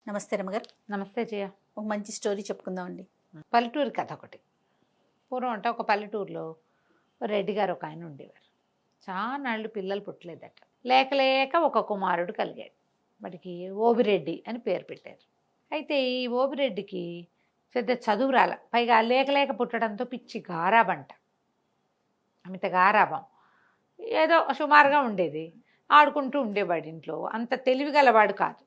నమస్తే రమగారు. నమస్తే జయ. ఒక మంచి స్టోరీ చెప్పుకుందామండి. పల్లెటూరు కథ ఒకటి. పూర్వం అంటే ఒక పల్లెటూరులో రెడ్డి గారు ఒక ఆయన ఉండేవారు. చానాళ్ళు పిల్లలు పుట్టలేదట. లేక లేక ఒక కుమారుడు కలిగాడు. వాడికి ఓబిరెడ్డి అని పేరు పెట్టారు. అయితే ఈ ఓబిరెడ్డికి పెద్ద చదువు రాల, పైగా లేక లేక పుట్టడంతో పిచ్చి గారాబంట, అమిత గారాబం. ఏదో సుమారుగా ఉండేది, ఆడుకుంటూ ఉండేవాడు ఇంట్లో. అంత తెలివిగలవాడు కాదు.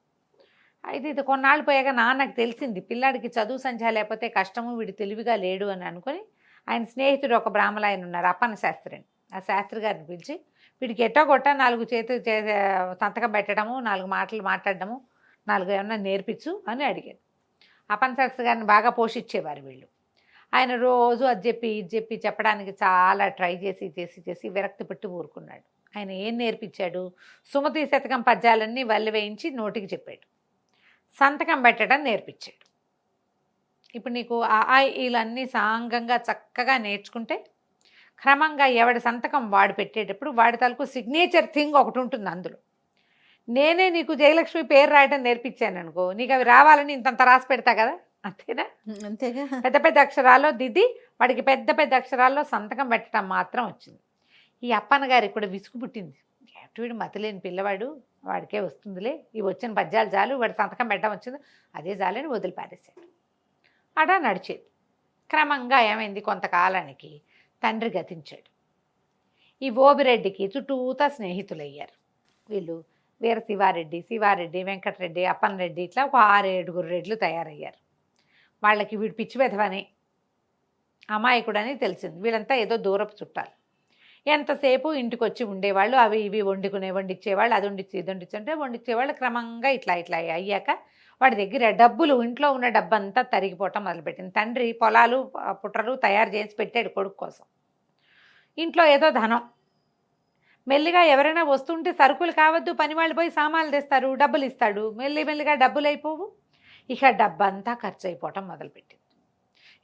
అయితే ఇది కొన్నాళ్ళు పోయాక నాన్నకు తెలిసింది పిల్లాడికి చదువు సంధ్య లేకపోతే కష్టము, వీడు తెలివిగా లేడు అని అనుకుని ఆయన స్నేహితుడు ఒక బ్రాహ్మణ ఆయన ఉన్నారు, అప్పన్న శాస్త్రి అని. ఆ శాస్త్రి గారిని పిలిచి వీడికి ఎట్టో కొట్ట 4 చేతులు సంతకం పెట్టడము, 4 మాటలు మాట్లాడడము, 4 ఏమన్నా నేర్పించు అని అడిగాడు. అప్పన్న శాస్త్రి గారిని బాగా పోషించేవారు వీళ్ళు. ఆయన రోజు అది చెప్పి ఇది చెప్పి చెప్పడానికి చాలా ట్రై చేసి విరక్తి పెట్టి ఊరుకున్నాడు. ఆయన ఏం నేర్పించాడు? సుమతి శతకం పద్యాలన్నీ వల్లి వేయించి నోటికి చెప్పాడు. సంతకం పెట్టడం నేర్పించాడు. ఇప్పుడు నీకు ఇవన్నీ సాంగంగా చక్కగా నేర్చుకుంటే క్రమంగా ఎవడి సంతకం వాడు పెట్టేటప్పుడు వాడి తలకు సిగ్నేచర్ థింగ్ ఒకటి ఉంటుంది అందులో. నేనే నీకు జయలక్ష్మి పేరు రాయడం నేర్పించాను అనుకో, నీకు అవి రావాలని ఇంతంత రాసి పెడతా కదా, అంతేనా? అంతేగా. పెద్ద పెద్ద అక్షరాల్లో దిద్ది వాడికి పెద్ద పెద్ద అక్షరాల్లో సంతకం పెట్టడం మాత్రం వచ్చింది. ఈ అప్పన్న గారికి కూడా విసుగు పుట్టింది. వీడు మతిలేని పిల్లవాడు, వాడికే వస్తుందిలే, ఇవి వచ్చిన పద్యాలు చాలు, వాడి సంతకం పెట్టడం వచ్చింది, అదే చాలని వదిలిపారేశాడు. అడా నడిచేది. క్రమంగా ఏమైంది, కొంతకాలానికి తండ్రి గతించాడు. ఈ ఓబిరెడ్డికి చుట్టూతా స్నేహితులయ్యారు. వీళ్ళు వీర శివారెడ్డి, వెంకటరెడ్డి, అప్పన్నరెడ్డి, ఇట్లా ఒక 6-7 రెడ్లు తయారయ్యారు. వాళ్ళకి వీడు పిచ్చి వెధవని, అమాయకుడని తెలిసింది. వీళ్ళంతా ఏదో దూరపు చుట్టాలు. ఎంతసేపు ఇంటికి వచ్చి ఉండేవాళ్ళు, అవి ఇవి వండిచ్చేవాళ్ళు, అది వండిచ్చి ఇది వండిచ్చి అంటే వండిచ్చేవాళ్ళు. క్రమంగా ఇట్లా అయ్యాక వాడి దగ్గర డబ్బులు, ఇంట్లో ఉన్న డబ్బంతా తరిగిపోవటం మొదలుపెట్టింది. తండ్రి పొలాలు పుట్రలు తయారు చేసి పెట్టాడు కొడుకు కోసం. ఇంట్లో ఏదో ధనం, మెల్లిగా ఎవరైనా వస్తుంటే సరుకులు కావద్దు, పని వాళ్ళు పోయి సామాన్లు తెస్తారు, డబ్బులు ఇస్తాడు. మెల్లిగా డబ్బులు అయిపోవు, ఇక డబ్బంతా ఖర్చు అయిపోవటం మొదలుపెట్టింది.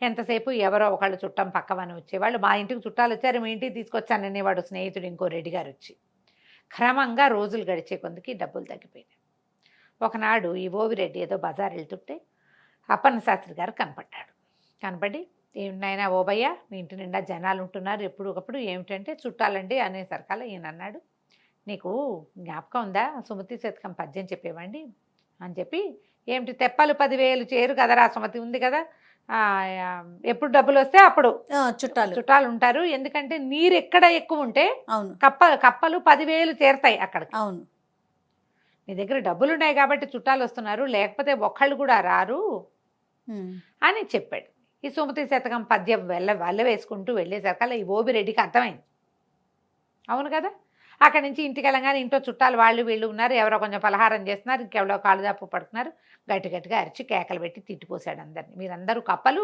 ఎంతసేపు ఎవరో ఒకళ్ళు చుట్టం పక్కవని వచ్చేవాళ్ళు. మా ఇంటికి చుట్టాలు వచ్చారు, మీ ఇంటికి తీసుకొచ్చాననేవాడు స్నేహితుడు ఇంకో రెడ్డి గారు వచ్చి. క్రమంగా రోజులు గడిచే కొందికి డబ్బులు తగ్గిపోయినాయి. ఒకనాడు ఈ ఓవిరెడ్డి ఏదో బజార్ వెళ్తుంటే అప్పన్న శాస్త్రి గారు కనపడి, ఏమిటైనా ఓబయ్య, మీ ఇంటి నిండా జనాలు ఉంటున్నారు ఎప్పుడు ఒకప్పుడు, ఏమిటంటే చుట్టాలండి అనేసరికల్లా ఈయన అన్నాడు, నీకు జ్ఞాపకం ఉందా, సుమతి శతకం పద్యం చెప్పేవండి అని చెప్పి, ఏమిటి తెప్పలు 10,000 చేరు కదరా, సుమతి ఉంది కదా, ఎప్పుడు డబ్బులు వస్తే అప్పుడు చుట్టాలు ఉంటారు, ఎందుకంటే నీరు ఎక్కడ ఎక్కువ ఉంటే కప్పలు 10,000 చేరుతాయి అక్కడ. అవును, నీ దగ్గర డబ్బులు ఉన్నాయి కాబట్టి చుట్టాలు వస్తున్నారు, లేకపోతే ఒక్కళ్ళు కూడా రారు అని చెప్పాడు. ఈ సుమతి శతకం పద్యం వల్ల వేసుకుంటూ వెళ్ళేసరికల్లా ఈ ఓబిరెడ్డికి అర్థమైంది. అవును కదా, అక్కడి నుంచి ఇంటికి వెళ్ళగానే ఇంట్లో చుట్టాలు వాళ్ళు వీళ్ళు ఉన్నారు, ఎవరో కొంచెం పలహారం చేస్తున్నారు, ఇంకెవరో కాళ్ళదాపు పడుతున్నారు. గట్టిగా అరిచి కేకలు పెట్టి తిట్టిపోసాడు అందరినీ. మీరందరూ కప్పలు,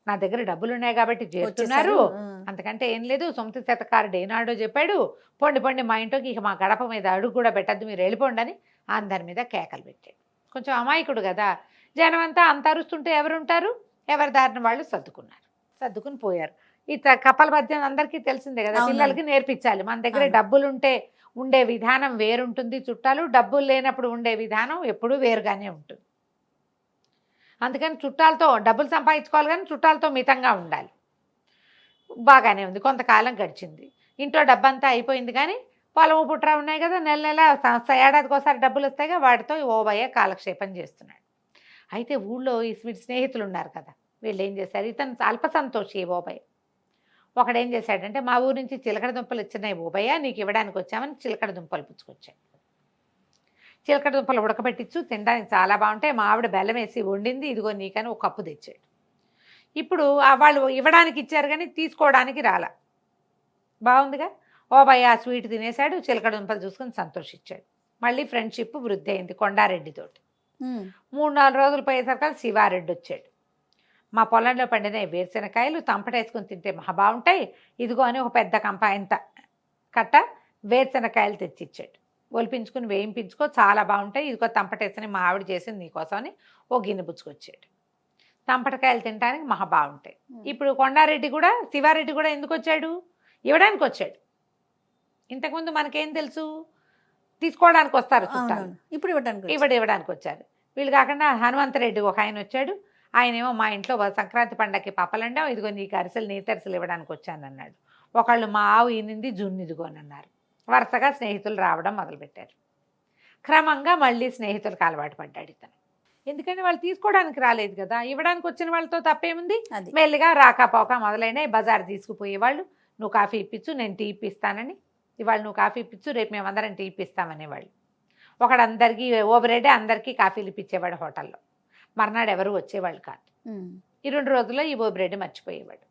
నా దగ్గర డబ్బులు ఉన్నాయి కాబట్టి చేస్తున్నారు, అంతకంటే ఏం లేదు. సుమతి శతకారుడు ఏనాడో చెప్పాడు, పొండి మా ఇంట్లోకి ఇక మా గడప మీద అడుగు కూడా పెట్టద్దు, మీరు వెళ్ళిపోండి అని అందరి మీద కేకలు పెట్టాడు. కొంచెం అమాయకుడు కదా, జనం అంతా అంత అరుస్తుంటే ఎవరుంటారు, ఎవరి దారిని వాళ్ళు సర్దుకుని పోయారు. ఈ కప్పల పద్యం అందరికీ తెలిసిందే కదా, పిల్లలకి నేర్పించాలి. మన దగ్గర డబ్బులుంటే ఉండే విధానం వేరుంటుంది, చుట్టాలు డబ్బులు లేనప్పుడు ఉండే విధానం ఎప్పుడూ వేరుగానే ఉంటుంది. అందుకని చుట్టాలతో డబ్బులు సంపాదించుకోవాలి, కానీ చుట్టాలతో మితంగా ఉండాలి. బాగానే ఉంది. కొంతకాలం గడిచింది, ఇంట్లో డబ్బంతా అయిపోయింది, కానీ పొలము పుట్ర ఉన్నాయి కదా, నెల ఏడాదికి ఒకసారి డబ్బులు వస్తాయిగా, వాటితో ఓబయ్య కాలక్షేపం చేస్తున్నాడు. అయితే ఊళ్ళో ఈ స్నేహితులు ఉన్నారు కదా, వీళ్ళు ఏం చేశారు, ఇతను అల్ప సంతోషి ఓబయ్య. ఒకడేం చేశాడంటే, మా ఊరి నుంచి చిలకడ దుంపలు వచ్చినాయి ఓబయ్య, నీకు ఇవ్వడానికి వచ్చామని చిలకడ దుంపలు పుచ్చుకొచ్చాడు. చిలకడ దుంపలు ఉడకబెట్టించు, తినడానికి చాలా బాగుంటాయి, మా ఆవిడ బెల్లం వేసి వండింది, ఇదిగో నీకని ఒక కప్పు తెచ్చాడు. ఇప్పుడు వాళ్ళు ఇవ్వడానికి ఇచ్చారు కానీ తీసుకోవడానికి రాలా. బాగుందిగా, ఓబయ్య ఆ స్వీట్ తినేశాడు, చిలకడ దుంపలు చూసుకొని సంతోషించాడు. మళ్ళీ ఫ్రెండ్షిప్ వృద్ధి అయింది కొండారెడ్డితోటి. 3-4 రోజులు పోయేసరికి శివారెడ్డి వచ్చాడు. మా పొలంలో పండిన వేరుశెనకాయలు తంపటేసుకుని తింటే మహా బాగుంటాయి, ఇదిగో అని ఒక పెద్ద కంపాయంత కట్ట వేరుశెనకాయలు తెచ్చిచ్చాడు. ఒలిపించుకుని వేయింపించుకో, చాలా బాగుంటాయి, ఇదిగో తంపటేసని మా ఆవిడ చేసింది నీకోసం అని ఓ గిన్నె పుచ్చుకొచ్చాడు. తంపటకాయలు తినడానికి మహా బాగుంటాయి. ఇప్పుడు కొండారెడ్డి కూడా, శివారెడ్డి కూడా ఎందుకు వచ్చాడు, ఇవ్వడానికి వచ్చాడు. ఇంతకుముందు మనకేం తెలుసు, తీసుకోవడానికి వస్తారు చుట్టాలు, ఇప్పుడు ఇవ్వడానికి వచ్చారు. వీళ్ళు కాకుండా హనుమంతరెడ్డి ఒక ఆయన వచ్చాడు. ఆయనేమో మా ఇంట్లో సంక్రాంతి పండగకి పప్పలండం, ఇదిగో నీకు అరిసెలు నేతరిసెలు ఇవ్వడానికి వచ్చానన్నాడు. ఒకళ్ళు మా ఆవు ఈనింది జున్ను ఇదిగోనన్నారు. వరుసగా స్నేహితులు రావడం మొదలుపెట్టారు. క్రమంగా మళ్ళీ స్నేహితులకు అలవాటు పడ్డాడు ఇతను. ఎందుకంటే వాళ్ళు తీసుకోవడానికి రాలేదు కదా, ఇవ్వడానికి వచ్చిన వాళ్ళతో తప్పేముంది. అది మెల్లిగా రాకపోక మొదలైనాయి. బజార్ తీసుకుపోయేవాళ్ళు, నువ్వు కాఫీ ఇప్పించు, నేను టీ ఇప్పిస్తానని. ఇవాళ నువ్వు కాఫీ ఇప్పించు, రేపు మేమందరం టీ ఇప్పిస్తామనేవాళ్ళు. ఒకడందరికీ ఓబరెడ్డి అందరికీ కాఫీలు ఇప్పించేవాడు హోటల్లో. మర్నాడు ఎవరు వచ్చేవాళ్ళు కాదు. ఈ 2 రోజుల్లో ఈ ఓబరెడ్డి మర్చిపోయేవాడు.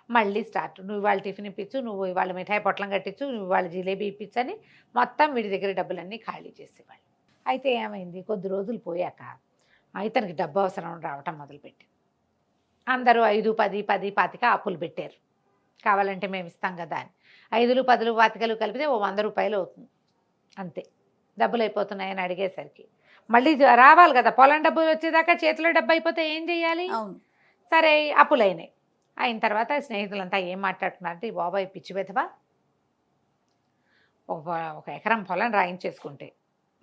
మళ్ళీ స్టార్ట్, నువ్వు ఇవాళ టిఫిన్ ఇప్పించు, నువ్వు ఇవాళ మిఠాయి పొట్లం కట్టించు, నువ్వు ఇవాళ జిలేబీ ఇప్పించని మొత్తం వీడి దగ్గర డబ్బులన్నీ ఖాళీ చేసేవాళ్ళు. అయితే ఏమైంది, కొద్ది రోజులు పోయాక ఇతనికి డబ్బు అవసరం రావటం మొదలుపెట్టింది. అందరూ 5, 10, 10, 25 అప్పులు పెట్టారు. కావాలంటే మేము ఇస్తాం కదా అని. 5, 10, 25 కలిపితే ఓ 100 రూపాయలు అవుతుంది అంతే. డబ్బులు అయిపోతున్నాయని అడిగేసరికి మళ్ళీ రావాలి కదా, పొలం డబ్బు వచ్చేదాకా చేతిలో డబ్బు అయిపోతే ఏం చేయాలి. అవును. సరే అప్పులైనాయి. అయిన తర్వాత స్నేహితులంతా ఏం మాట్లాడుతున్నారంటే, ఈ బాబాయ్ పిచ్చి వెధవా, ఒక ఎకరం పొలం రాయించేసుకుంటే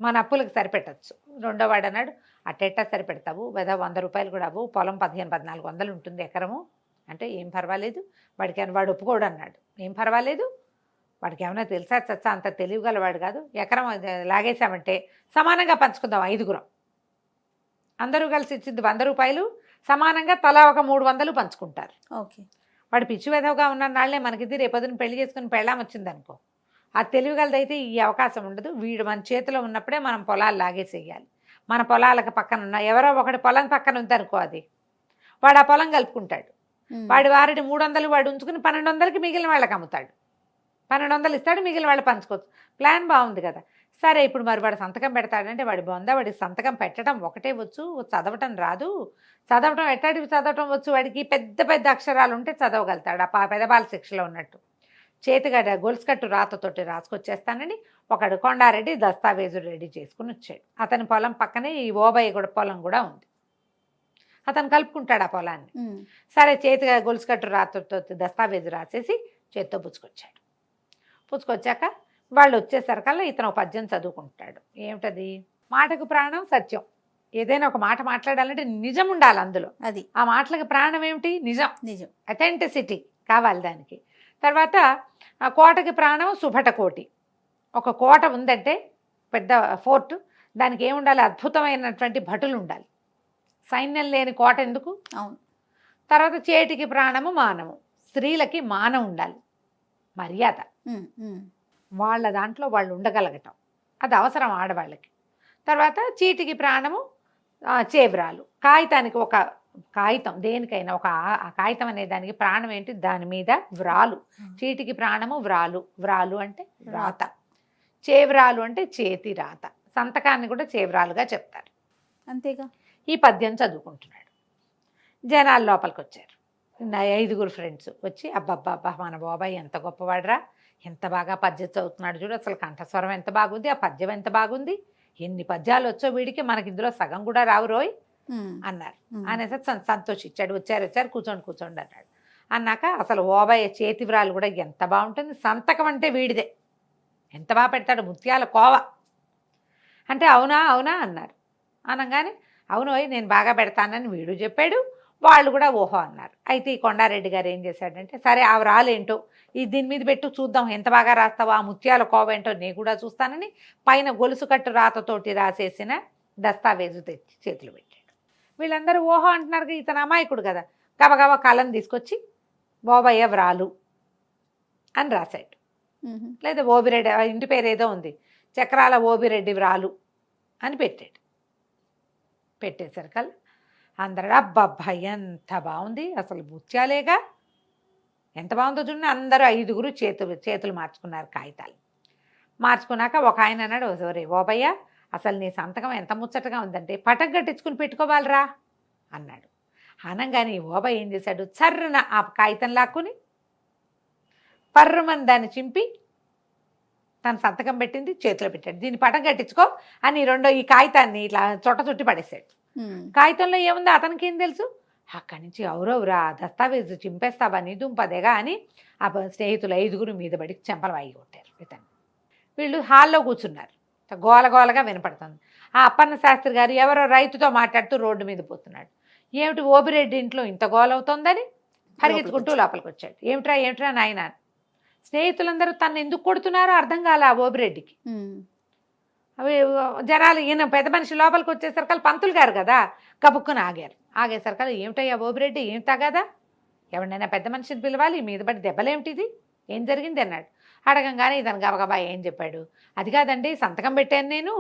మన అప్పులకు సరిపెట్టచ్చు. రెండో వాడు అన్నాడు, అట్టెట్టా సరిపెడతావు వెధవ, 100 రూపాయలు కూడా అవ్వు, పొలం 1500-1400 ఉంటుంది ఎకరము అంటే ఏం పర్వాలేదు. వాడు ఒప్పుకోడు అన్నాడు. ఏం పర్వాలేదు, వాడికి ఏమైనా తెలుసా చచ్చా, అంత తెలివిగలవాడు కాదు. ఎకరం లాగేశామంటే సమానంగా పంచుకుందాం, 5గురం అందరూ కలిసి ఇచ్చింది 100 రూపాయలు, సమానంగా తలా ఒక 300 పంచుకుంటారు. ఓకే. వాడు పిచ్చి వెధవగా ఉన్న నాళ్లే మనకిది రేపొద్దున పెళ్లి చేసుకుని పెళ్ళాం వచ్చిందనుకో, ఆ తెలివిగలదైతే ఈ అవకాశం ఉండదు. వీడు మన చేతిలో ఉన్నప్పుడే మనం పొలాలు లాగేసేయాలి. మన పొలాలకు పక్కన ఉన్న ఎవరో ఒకటి పొలం పక్కన ఉందనుకో, అది వాడు ఆ పొలం కలుపుకుంటాడు. వాడి 300 వాడు ఉంచుకుని 1200కి మిగిలిన వాళ్ళకి అమ్ముతాడు. 1200 ఇస్తాడు, మిగిలిన వాళ్ళు పంచుకోవచ్చు. ప్లాన్ బాగుంది కదా. సరే ఇప్పుడు మరి వాడు సంతకం పెడతాడంటే వాడి బొందా, వాడికి సంతకం పెట్టడం ఒకటే వచ్చు, చదవటం రాదు. చదవటం ఎట్టాడికి చదవటం వచ్చు, వాడికి పెద్ద పెద్ద అక్షరాలు ఉంటే చదవగలుగుతాడు. ఆ పెదబాల శిక్షలో ఉన్నట్టు చేతిగడ్డ గొలుసుకట్టు రాతతోటి రాసుకొచ్చేస్తానని ఒకడు కొండారెడ్డి దస్తావేజులు రెడీ చేసుకుని వచ్చాడు. అతని పొలం పక్కనే ఈ ఓబయ్య కూడా పొలం కూడా ఉంది. అతను కలుపుకుంటాడు ఆ పొలాన్ని. సరే చేతిగా గొలుసుకట్టు రాతతో దస్తావేజు రాసేసి చేత్తో పుచ్చుకొచ్చాడు. పుచ్చుకొచ్చాక వాళ్ళు వచ్చేసరికల్లా ఇతను ఒక పద్యం చదువుకుంటాడు. ఏమిటది, మాటకు ప్రాణం సత్యం. ఏదైనా ఒక మాట మాట్లాడాలంటే నిజం ఉండాలి అందులో. అది ఆ మాటలకు ప్రాణం ఏమిటి, నిజం. నిజం, అథెంటిసిటీ కావాలి దానికి. తర్వాత ఆ కోటకి ప్రాణం సుభటకోటి. ఒక కోట ఉందంటే పెద్ద ఫోర్టు, దానికి ఏముండాలి, అద్భుతమైనటువంటి భటులు ఉండాలి. సైన్యం లేని కోట ఎందుకు. అవును. తర్వాత చేటికి ప్రాణము మానము, స్త్రీలకి మానం ఉండాలి, మర్యాద. వాళ్ళ దాంట్లో వాళ్ళు ఉండగలగటం అది అవసరం ఆడవాళ్ళకి. తర్వాత చీటికి ప్రాణము చేవ్రాలు. కాగితానికి ఒక కాగితం, దేనికైనా ఒక ఆ కాగితం అనే దానికి ప్రాణం ఏంటి, దాని మీద వ్రాలు. చీటికి ప్రాణము వ్రాలు. వ్రాలు అంటే రాత, చేవ్రాలు అంటే చేతి రాత. సంతకాన్ని కూడా చేవ్రాలుగా చెప్తారు. అంతేగా. ఈ పద్యం చదువుకుంటున్నాడు. జనాలు లోపలికి వచ్చారు. 5 ఫ్రెండ్స్ వచ్చి, అబ్బబ్బబ్బా మన బాబాయ్ ఎంత గొప్పవాడరా, ఎంత బాగా పద్యం చదువుతున్నాడు చూడు, అసలు కంఠస్వరం ఎంత బాగుంది, ఆ పద్యం ఎంత బాగుంది, ఎన్ని పద్యాలు వచ్చో వీడికి, మనకి ఇందులో సగం కూడా రావు రోయ్ అన్నారు. అనేసి సంతోషించాడు. వచ్చారు కూర్చోండి అన్నాడు. అన్నాక అసలు ఓబయ్య చేతి వ్రాలు కూడా ఎంత బాగుంటుంది, సంతకం అంటే వీడిదే, ఎంత బాగా పెడతాడు, ముత్యాల కోవ అంటే. అవునా అవునా అన్నారు. అనగానే అవునోయ్ నేను బాగా పెడతానని వీడు చెప్పాడు, వాళ్ళు కూడా ఓహో అన్నారు. అయితే ఈ కొండారెడ్డి గారు ఏం చేశాడంటే, సరే ఆ వ్రాలేంటో దీని మీద పెట్టు చూద్దాం, ఎంత బాగా రాస్తావో, ఆ ముత్యాల కోవ ఏంటో నేను కూడా చూస్తానని పైన గొలుసు కట్టు రాతతోటి రాసేసిన దస్తావేజు తెచ్చి చేతులు పెట్టాడు. వీళ్ళందరూ ఓహో అంటున్నారు, ఇతను అమాయకుడు కదా, గబగబా కలం తీసుకొచ్చి ఓబయ్య వ్రాలు అని రాశాడు. లేదా ఓబిరెడ్డి, ఇంటి పేరు ఏదో ఉంది, చక్రాల ఓబిరెడ్డి వ్రాలు అని పెట్టాడు. పెట్టేసరికల్లా అందరూ అబ్బబ్బా ఎంత బాగుంది, అసలు ముత్యాలేగా, ఎంత బాగుందో చూడండి. అందరూ 5 చేతులు మార్చుకున్నారు కాగితాలు. మార్చుకున్నాక ఒక ఆయన అన్నాడు, ఒరే ఓబయ్య అసలు నీ సంతకం ఎంత ముచ్చటగా ఉందంటే పటం కట్టించుకుని పెట్టుకోవాలరా అన్నాడు. అనగానే ఓబయ్య ఏం చేశాడు, చర్రన ఆ కాగితం లాక్కుని పర్రమని దాన్ని చింపి తన సంతకం పెట్టింది చేతిలో పెట్టాడు. దీన్ని పటం కట్టించుకో అని ఈ కాగితాన్ని ఇట్లా చుట్టి పడేశాడు. కాగితంలో ఏముందో అతనికి ఏం తెలుసు. అక్కడి నుంచి ఎవరెవరా దస్తావేజు చింపేస్తావా నీ దుంపదేగా అని ఆ స్నేహితులు 5 మీద పడి చెంపలు వాయి కొట్టారు ఇతను. వీళ్ళు హాల్లో కూర్చున్నారు, గోలగోలగా వినపడుతుంది. ఆ అప్పన్న శాస్త్రి గారు ఎవరో రైతుతో మాట్లాడుతూ రోడ్డు మీద పోతున్నాడు. ఏమిటి ఓబిరెడ్డి ఇంట్లో ఇంత గోలవుతోందని పరిగెత్తుకుంటూ లోపలికి వచ్చాడు. ఏమిట్రా నాయన. స్నేహితులందరూ తను ఎందుకు కొడుతున్నారో అర్థం కాలే ఆ ఓబిరెడ్డికి. అవి జనాలు ఈయన పెద్ద మనిషి లోపలికి వచ్చేసరికి పంతులు గారు కదా కబుక్కుని ఆగేసరికి ఏమిటయ్యా ఓబిరెడ్డి ఏం తగదా, ఎవరినైనా పెద్ద మనిషిని పిలవాలి, మీద పడి దెబ్బలేమిటిది, ఏం జరిగింది అన్నాడు. అడగంగానే ఇతను గబగబా ఏం చెప్పాడు. అది కాదండి సంతకం పెట్టాను నేను,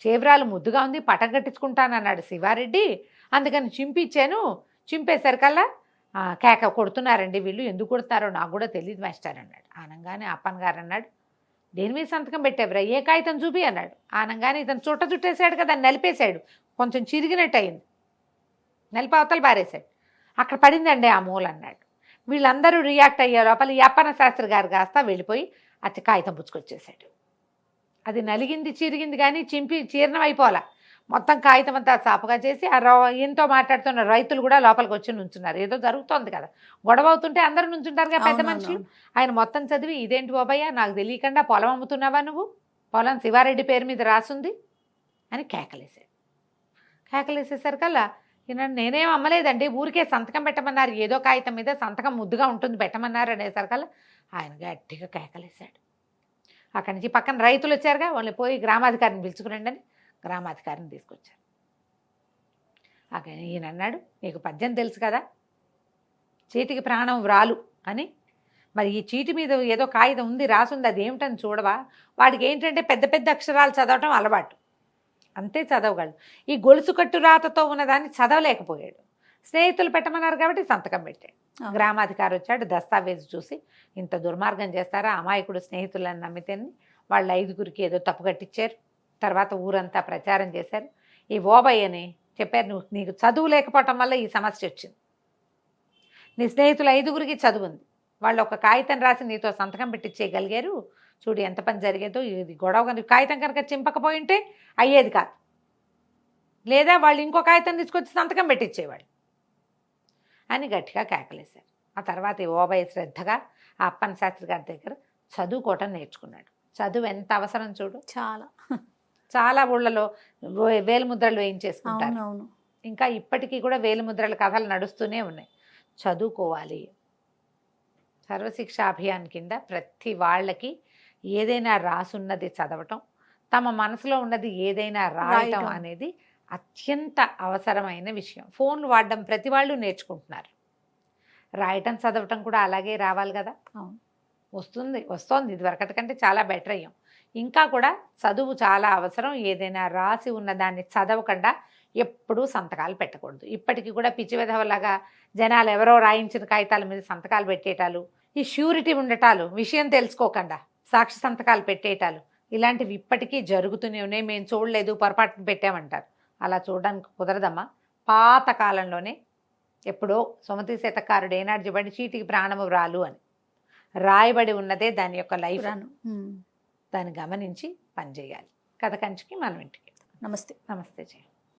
చేవ్రాలు ముద్దుగా ఉంది పటం కట్టించుకుంటానన్నాడు శివారెడ్డి, అందుకని చింపిచ్చాను, చింపేసరికల్లా కేక కొడుతున్నారండి వీళ్ళు, ఎందుకు కొడుతున్నారో నాకు కూడా తెలియదు మాస్టర్ అన్నాడు. ఆనంగానే అప్పన్ గారు అన్నాడు, దేని మీద సంతకం పెట్టేవరా, ఏ కాగితం చూపి అన్నాడు. ఆనంగానే ఇతను చుట్టేసాడు కదా, నలిపేశాడు, కొంచెం చిరిగినట్టు అయింది, నలిపి అవతల బారేశాడు. అక్కడ పడిందండి ఆ మూల అన్నాడు. వీళ్ళందరూ రియాక్ట్ అయ్యే లోపల ఈ అప్పన్న శాస్త్రి గారు కాస్త వెళ్ళిపోయి అతి కాగితం పుచ్చుకొచ్చేసాడు. అది నలిగింది చిరిగింది కానీ చింపి చీర్ణం అయిపోవాలా, మొత్తం కాగితం అంతా సాపుగా చేసి ఈయనతో మాట్లాడుతున్న రైతులు కూడా లోపలికి వచ్చి నుంచున్నారు. ఏదో జరుగుతోంది కదా, గొడవ అవుతుంటే అందరూ నుంచుంటారుగా పెద్ద మనుషులు. ఆయన మొత్తం చదివి, ఇదేంటి బాబయ్య నాకు తెలియకుండా పొలం అమ్ముతున్నావా నువ్వు, పొలం శివారెడ్డి పేరు మీద రాసుంది అని కేకలేశాడు. కేకలేసేసరికల్లా ఈయన నేనేం అమ్మలేదండి, ఊరికే సంతకం పెట్టమన్నారు, ఏదో కాగితం మీద సంతకం ముద్దుగా ఉంటుంది పెట్టమన్నారు అనేసరికల్లా ఆయన గట్టిగా కేకలేశాడు. అక్కడి నుంచి పక్కన రైతులు వచ్చారుగా, వాళ్ళని పోయి గ్రామాధికారిని పిలుచుకురండి అని గ్రామాధికారిని తీసుకొచ్చారు. అక్కడ ఈయన అన్నాడు, నీకు పద్యం తెలుసు కదా, చీటికి ప్రాణం వ్రాలు అని, మరి ఈ చీటి మీద ఏదో కాగితం ఉంది రాసుంది, అది ఏమిటని చూడవా. వాడికి ఏంటంటే పెద్ద పెద్ద అక్షరాలు చదవటం అలవాటు, అంతే చదవగలడు. ఈ గొలుసు కట్టు రాతతో ఉన్నదాన్ని చదవలేకపోయాడు. స్నేహితులు పెట్టమన్నారు కాబట్టి సంతకం పెట్టాడు. గ్రామాధికారి వచ్చాడు, దస్తావేజు చూసి ఇంత దుర్మార్గం చేస్తారా, అమాయకుడు స్నేహితులను నమ్మితేని వాళ్ళు 5గురికి ఏదో తప్పు కట్టించారు. తర్వాత ఊరంతా ప్రచారం చేశారు. ఈ ఓబయ్యని చెప్పారు, నీకు చదువు లేకపోవటం వల్ల ఈ సమస్య వచ్చింది, నీ స్నేహితులు 5గురికి చదువు ఉంది, వాళ్ళు ఒక కాగితం రాసి నీతో సంతకం పెట్టించేయగలిగారు, చూడు ఎంత పని జరిగేదో. ఇది గొడవ కనుక కాగితం కనుక చింపకపోయి ఉంటే అయ్యేది కాదు, లేదా వాళ్ళు ఇంకో కాగితం తీసుకొచ్చి సంతకం పెట్టించేవాళ్ళు అని గట్టిగా కేకలేశారు. ఆ తర్వాత ఓబయ్య శ్రద్ధగా ఆ అప్పన్న శాస్త్రి గారి దగ్గర చదువుకోవటం నేర్చుకున్నాడు. చదువు ఎంత అవసరం చూడు, చాలా ఊళ్ళలో వేలుముద్రలు వేయించేసుకుంటారు. ఇంకా ఇప్పటికీ కూడా వేలుముద్రల కథలు నడుస్తూనే ఉన్నాయి. చదువుకోవాలి. సర్వశిక్ష అభియాన్ కింద ప్రతి వాళ్ళకి ఏదైనా రాసున్నది చదవటం, తమ మనసులో ఉన్నది ఏదైనా రాయటం అనేది అత్యంత అవసరమైన విషయం. ఫోన్లు వాడడం ప్రతి వాళ్ళు నేర్చుకుంటున్నారు, రాయటం చదవటం కూడా అలాగే రావాలి కదా. వస్తోంది ఇదివరకటి కంటే చాలా బెటర్ అయ్యాం. ఇంకా కూడా చదువు చాలా అవసరం. ఏదైనా రాసి ఉన్నదాన్ని చదవకుండా ఎప్పుడూ సంతకాలు పెట్టకూడదు. ఇప్పటికీ కూడా పిచ్చి విధవలాగా జనాలు ఎవరో రాయించిన కాగితాల మీద సంతకాలు పెట్టేటాలు, ఈ ష్యూరిటీ ఉండటాలు, విషయం తెలుసుకోకుండా సాక్షి సంతకాలు పెట్టేటాలు, ఇలాంటివి ఇప్పటికీ జరుగుతూనే ఉన్నాయి. మేము చూడలేదు, పొరపాటున పెట్టామంటారు. అలా చూడడానికి కుదరదమ్మా. పాత కాలంలోనే ఎప్పుడో సుమతి శతకారుడు ఏనాడు చెప్పండి, చీటికి ప్రాణము వ్రాలు అని రాయబడి ఉన్నదే దాని యొక్క లైఫ్. దాన్ని గమనించి పనిచేయాలి. కథ కంచికి మనం ఇంటికి. నమస్తే. నమస్తే జయ.